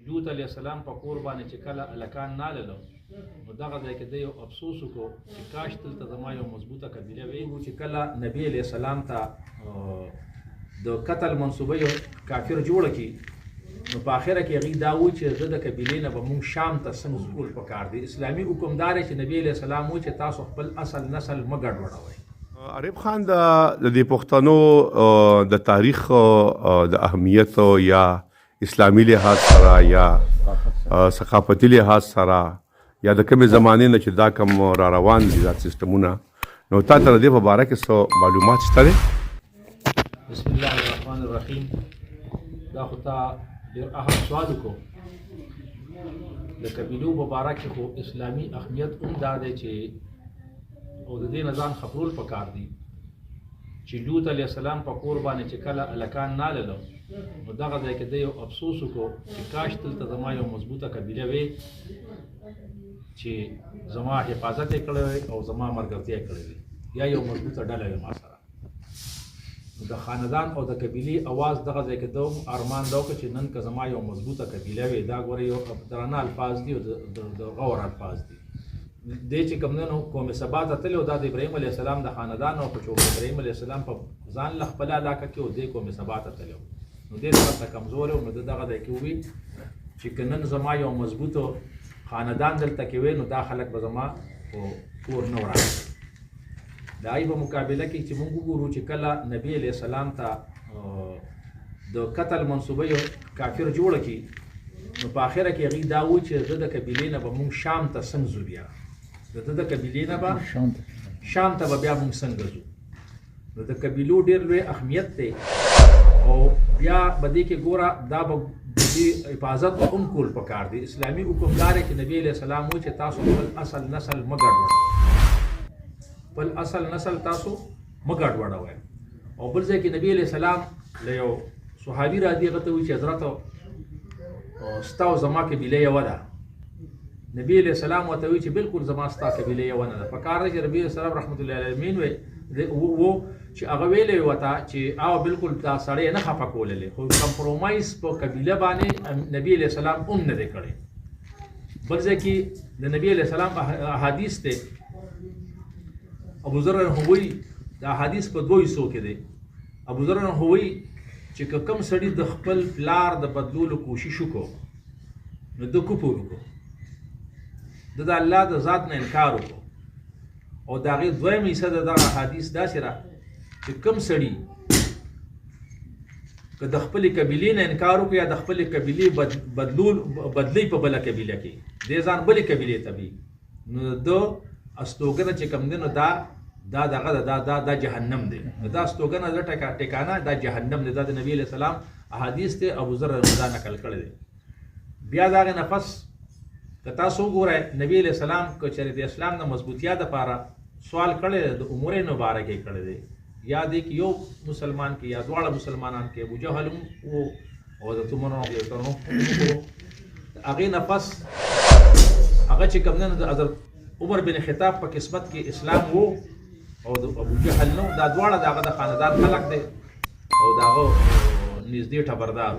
لوط علیه السلام په کور باندې چې کله هلکان ناللو نو دغه ځای کې دی یو افسوس وکړو چې کاش دلته زما یو مضبوطه قبیله وي چې کله نبي علیه السلام ته د قتل منصوبه یو کافر جوړه کړي نو په آخره کې هغوی دا وایي چې زه د قبیلې نه به مونږ شام ته څنګه ځول پکار دی. اسلامي حکم دا دی چې نبي علیه السلام وایي چې تاسو خپل اصل نسل مه ګډوډوئ. عرب خان د دې پښتنو د تاریخ د اهمیت یا اسلامي لحاظ سره یا ثقافتي لحاظ سره یا د کومې زمانې نه چې دا کوم را روان دي دا سیستمونه نو تا ته د دې په باره کې څه معلومات شته دی؟ بسم الله الرحمن الرحیم. دا خو تا ډېر اهم سوال وکړو. د قبیلو په باره کې خو اسلامي اهمیت هم دا دی چې او د دې نه ځان خبرول پکار دي چې لوط علیه السلام په کور باندې چې کله هلکان ناللو نو دغه ځای کې دی یو افسوس وکړو چې کاش دلته زما یو مضبوطه قبیله وي چې زما حفاظت یې کړی وی او زما ملګرتیا یې کړې وي یا یو مضبوطه ډله وي ما سره. د خاندان او د قبیلې اواز دغه ځای کې دوم ارمان دا وکړه چې نن که زما یو مضبوطه قبیله وي دا ګوره یو درانه الفاظ دي او د غور الفاظ دي. دې چې کوم نن قوم سبا ته تللی دا د ابراهیم علیه السلام د خاندان او په چې ابراهیم علیه السلام په ځان له خپله علاقه کې او دې قوم سبا ته تللی نو دې ورته کمزوری و نو د دغه ځای کې ووي چې که نن زما یو مضبوطو خاندان دلته کې وی نو دا خلک به زما په کور نه ورانه. د هغې په مقابله کې چې موږ وګورو چې کله نبي علیه السلام ته د قتل منصوبه یو کافر جوړه کړي نو په آخره کې هغوی دا وایي چې زه د قبیلې نه به موږ شام ته څنګه ځو بیا د قبیلې نه به شام ته به بیا موږ څنګه ځو. نو د قبیلو ډېر لوی اهمیت دی او بیا به دې کې ګوره دا به د دې حفاظت به هم کول پکار دی. اسلامي حکم دا دی چې نبي علیه السلام وایي چې تاسو خپل اصل نسل مه ګډوډوئ. خپل اصل نسل تاسو مه ګډوډوئ. او بل ځای کې نبي علیه السلام له یو صحابي راځي هغه ته وایي چې حضرت ستا او زما قبیله یوه ده. نبی علیه السلام ورته وایي چې بالکل زما ستا قبیله یوه نه ده. پکار دی چې نبي علیه السلام رحمت الله علیه امین و چې هغه ویلی ورته چې او بالکل دا سړی نه خفه کوللی خو کمپرومایز په قبیله باندې نبي علیه السلام هم نه دی کړی. بل ځای کې د نبي علیه السلام احادیث دی ابو ذر وایي دا حدیث په دوه حصو کې دی. ابو ذر وایي چې که کوم سړي د خپل پلار د بدلولو کوشش وکړو نو د کفر وکړو د الله د ذات نه انکار وکړو او د هغې دویم حصه د دغه حدیث داسې ده چې کوم سړي که د خپلې قبیلې نه انکار وکړي یا د خپلې قبیلې بدلوي په بله قبیله کې دې ځان بلې قبیلې ته وي نو د استوګنه چې کوم دی نو دا دغه دا جهنم دی. دا استوګنه د ټکانه دا جهنم دی. دا د نبي علیه السلام احادیث دی ابو ذر دا نقل کړی دی. بیا د هغې نه پس که تاسو وګورئ نبي علیه السلام که چېرې د اسلام د مضبوطیا دپاره سوال کړی دی د امورین مبارکې یې کړی دی یا دی کې یو مسلمان کې یا دواړه مسلمانان کې ابو جهل هم و او د تمرو هغې نه پس هغه چې کوم نه د حضرت عمر بن خطاب په قسمت کې اسلام و او د ابو جهل نو دا دواړه د هغه د خاندان خلک دی او د هغه نږدې ټبردار